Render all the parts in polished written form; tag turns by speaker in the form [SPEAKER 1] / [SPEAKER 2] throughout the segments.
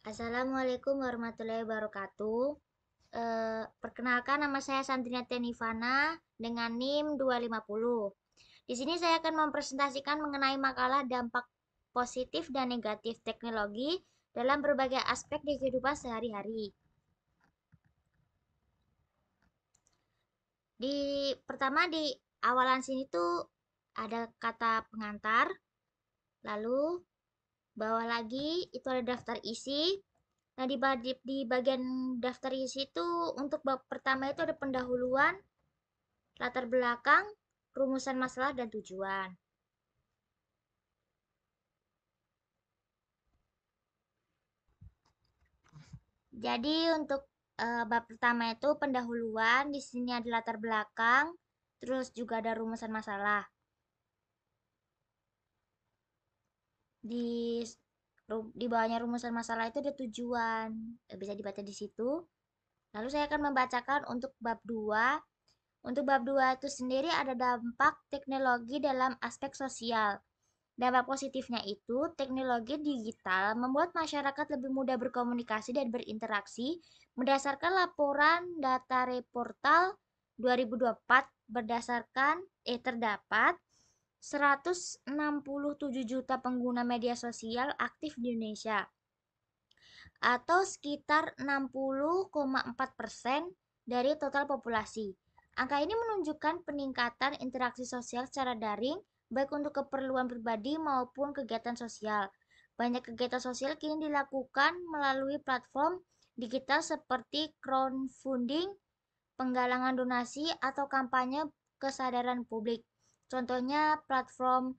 [SPEAKER 1] Assalamualaikum warahmatullahi wabarakatuh. Perkenalkan nama saya Sandrina Nivana dengan NIM 250. Di sini saya akan mempresentasikan mengenai makalah dampak positif dan negatif teknologi dalam berbagai aspek di kehidupan sehari-hari. Pertama di awalan sini tuh ada kata pengantar, lalu bawah lagi itu ada daftar isi. Nah, di bagian daftar isi itu untuk bab pertama itu ada pendahuluan, latar belakang, rumusan masalah, dan tujuan. Jadi untuk bab pertama itu pendahuluan, di sini ada latar belakang, terus juga ada rumusan masalah. Di di bawahnya rumusan masalah itu ada tujuan, bisa dibaca di situ. Lalu saya akan membacakan untuk bab 2. Untuk bab 2 itu sendiri ada dampak teknologi dalam aspek sosial. Dampak positifnya itu, teknologi digital membuat masyarakat lebih mudah berkomunikasi dan berinteraksi berdasarkan laporan data Reportal 2024 terdapat 167 juta pengguna media sosial aktif di Indonesia atau sekitar 60,4% dari total populasi. Angka ini menunjukkan peningkatan interaksi sosial secara daring, baik untuk keperluan pribadi maupun kegiatan sosial. Banyak kegiatan sosial kini dilakukan melalui platform digital seperti crowdfunding, penggalangan donasi, atau kampanye kesadaran publik. Contohnya platform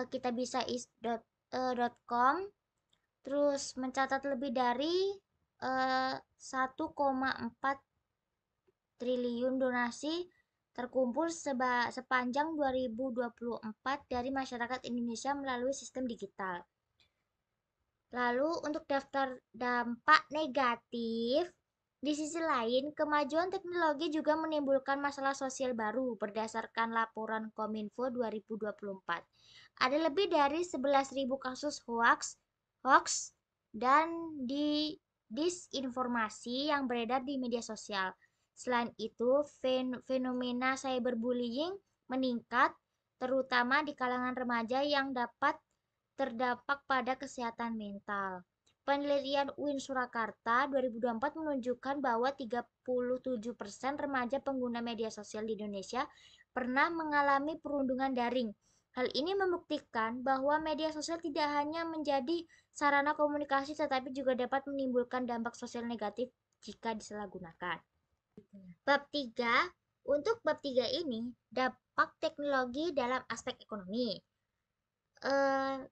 [SPEAKER 1] kitabisa.com terus mencatat lebih dari 1,4 triliun donasi terkumpul sepanjang 2024 dari masyarakat Indonesia melalui sistem digital. Lalu untuk daftar dampak negatif, di sisi lain, kemajuan teknologi juga menimbulkan masalah sosial baru berdasarkan laporan Kominfo 2024. Ada lebih dari 11.000 kasus hoax, dan disinformasi yang beredar di media sosial. Selain itu, fenomena cyberbullying meningkat, terutama di kalangan remaja yang dapat terdampak pada kesehatan mental. Penelitian UIN Surakarta 2024 menunjukkan bahwa 37% remaja pengguna media sosial di Indonesia pernah mengalami perundungan daring. Hal ini membuktikan bahwa media sosial tidak hanya menjadi sarana komunikasi tetapi juga dapat menimbulkan dampak sosial negatif jika disalahgunakan. Bab 3, untuk bab 3 ini dampak teknologi dalam aspek ekonomi. Eh,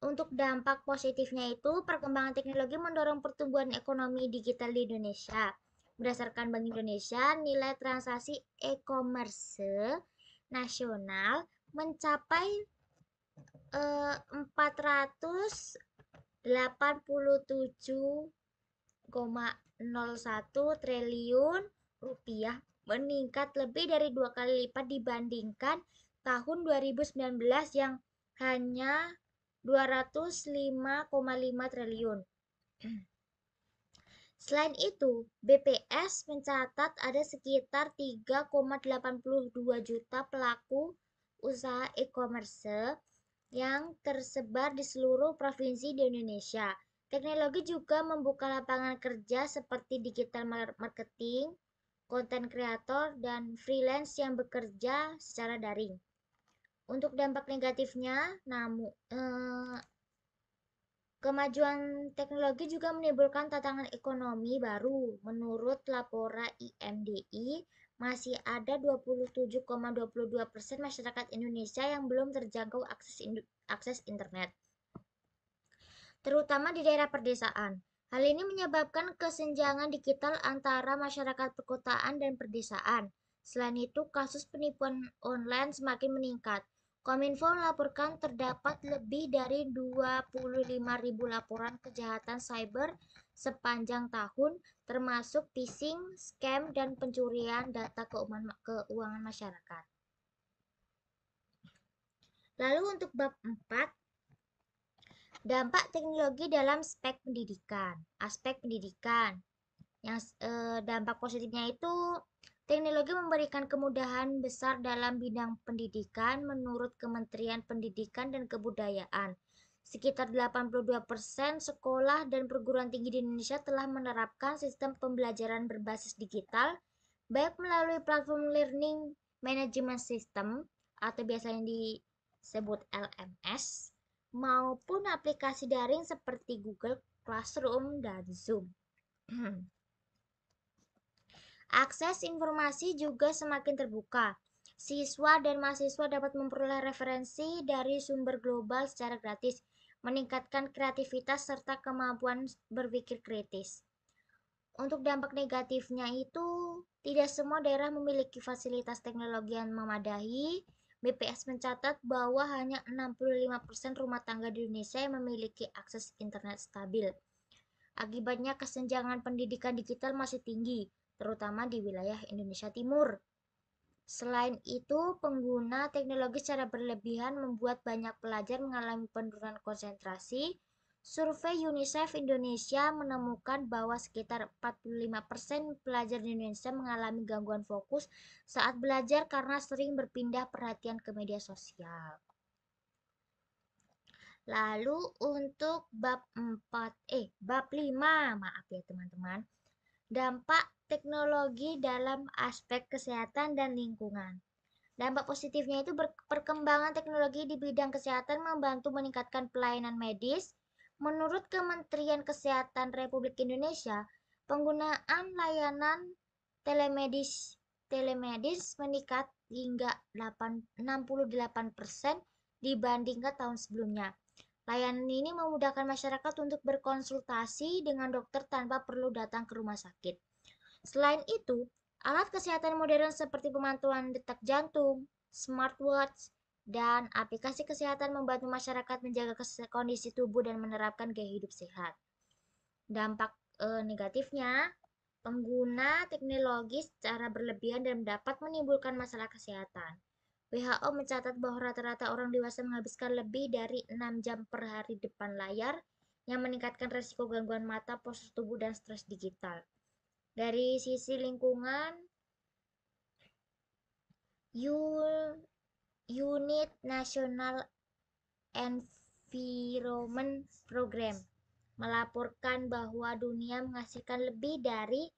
[SPEAKER 1] untuk dampak positifnya itu, perkembangan teknologi mendorong pertumbuhan ekonomi digital di Indonesia. Berdasarkan Bank Indonesia, nilai transaksi e-commerce nasional mencapai 487,01 triliun rupiah, meningkat lebih dari 2 kali lipat dibandingkan tahun 2019 yang hanya 205,5 triliun. Selain itu, BPS mencatat ada sekitar 3,82 juta pelaku usaha e-commerce yang tersebar di seluruh provinsi di Indonesia. Teknologi juga membuka lapangan kerja seperti digital marketing, konten kreator, dan freelance yang bekerja secara daring. Untuk dampak negatifnya, kemajuan teknologi juga menimbulkan tantangan ekonomi baru. Menurut laporan IMDI, masih ada 27,22% masyarakat Indonesia yang belum terjangkau akses internet, terutama di daerah pedesaan. Hal ini menyebabkan kesenjangan digital antara masyarakat perkotaan dan pedesaan. Selain itu, kasus penipuan online semakin meningkat. Kominfo melaporkan terdapat lebih dari 25.000 laporan kejahatan cyber sepanjang tahun, termasuk phishing, scam, dan pencurian data keuangan masyarakat. Lalu untuk bab 4, Dampak teknologi dalam aspek pendidikan. Dampak positifnya itu teknologi memberikan kemudahan besar dalam bidang pendidikan menurut Kementerian Pendidikan dan Kebudayaan. Sekitar 82% sekolah dan perguruan tinggi di Indonesia telah menerapkan sistem pembelajaran berbasis digital, baik melalui platform Learning Management System atau biasanya disebut LMS, maupun aplikasi daring seperti Google Classroom dan Zoom. Akses informasi juga semakin terbuka. Siswa dan mahasiswa dapat memperoleh referensi dari sumber global secara gratis, meningkatkan kreativitas serta kemampuan berpikir kritis. Untuk dampak negatifnya itu, tidak semua daerah memiliki fasilitas teknologi yang memadai. BPS mencatat bahwa hanya 65% rumah tangga di Indonesia yang memiliki akses internet stabil. Akibatnya kesenjangan pendidikan digital masih tinggi, terutama di wilayah Indonesia Timur. Selain itu, pengguna teknologi secara berlebihan membuat banyak pelajar mengalami penurunan konsentrasi. Survei UNICEF Indonesia menemukan bahwa sekitar 45% pelajar di Indonesia mengalami gangguan fokus saat belajar karena sering berpindah perhatian ke media sosial. Lalu untuk bab 5, maaf ya teman-teman. Dampak teknologi dalam aspek kesehatan dan lingkungan. Dampak positifnya itu perkembangan teknologi di bidang kesehatan membantu meningkatkan pelayanan medis. Menurut Kementerian Kesehatan Republik Indonesia, penggunaan layanan telemedis meningkat hingga 68% dibandingkan tahun sebelumnya. Layanan ini memudahkan masyarakat untuk berkonsultasi dengan dokter tanpa perlu datang ke rumah sakit. Selain itu, alat kesehatan modern seperti pemantauan detak jantung, smartwatch, dan aplikasi kesehatan membantu masyarakat menjaga kondisi tubuh dan menerapkan gaya hidup sehat. Dampak negatifnya, pengguna teknologi secara berlebihan dan dapat menimbulkan masalah kesehatan. WHO mencatat bahwa rata-rata orang dewasa menghabiskan lebih dari 6 jam per hari depan layar yang meningkatkan risiko gangguan mata, postur tubuh, dan stres digital. Dari sisi lingkungan, Unit National Environment Program melaporkan bahwa dunia menghasilkan lebih dari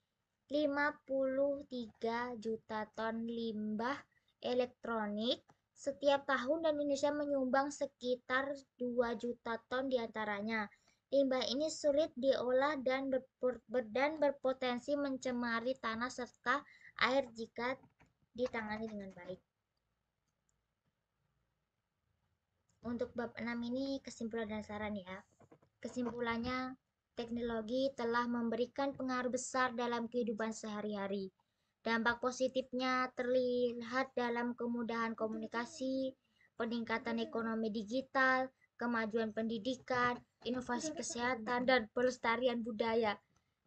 [SPEAKER 1] 53 juta ton limbah elektronik setiap tahun dan Indonesia menyumbang sekitar 2 juta ton diantaranya. Limbah ini sulit diolah dan berpotensi mencemari tanah serta air jika ditangani dengan baik. Untuk bab 6 ini kesimpulan dan saran ya. Kesimpulannya, teknologi telah memberikan pengaruh besar dalam kehidupan sehari-hari. Dampak positifnya terlihat dalam kemudahan komunikasi, peningkatan ekonomi digital, kemajuan pendidikan, inovasi kesehatan, dan pelestarian budaya.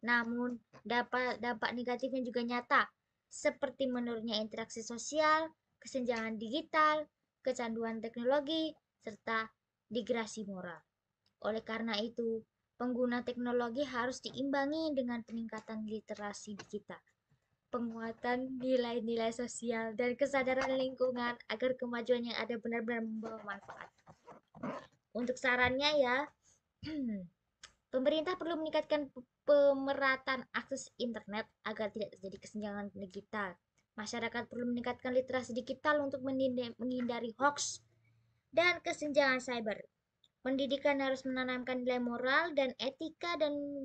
[SPEAKER 1] Namun, dampak negatifnya juga nyata, seperti menurunnya interaksi sosial, kesenjangan digital, kecanduan teknologi, serta degradasi moral. Oleh karena itu, pengguna teknologi harus diimbangi dengan peningkatan literasi digital, penguatan nilai-nilai sosial, dan kesadaran lingkungan agar kemajuan yang ada benar-benar membawa manfaat. Untuk sarannya ya, pemerintah perlu meningkatkan pemerataan akses internet agar tidak terjadi kesenjangan digital. Masyarakat perlu meningkatkan literasi digital untuk menghindari hoax dan kesenjangan cyber. Pendidikan harus menanamkan nilai moral dan etika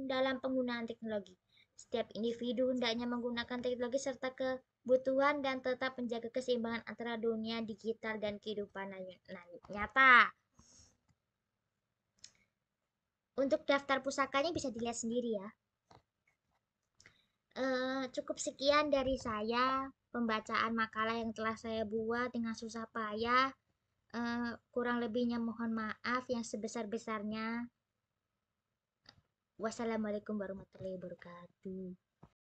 [SPEAKER 1] dalam penggunaan teknologi. Setiap individu hendaknya menggunakan teknologi serta kebutuhan dan tetap menjaga keseimbangan antara dunia digital dan kehidupan nyata. Untuk daftar pusakanya bisa dilihat sendiri ya. Cukup sekian dari saya pembacaan makalah yang telah saya buat dengan susah payah. Kurang lebihnya mohon maaf yang sebesar-besarnya. Wassalamualaikum warahmatullahi wabarakatuh.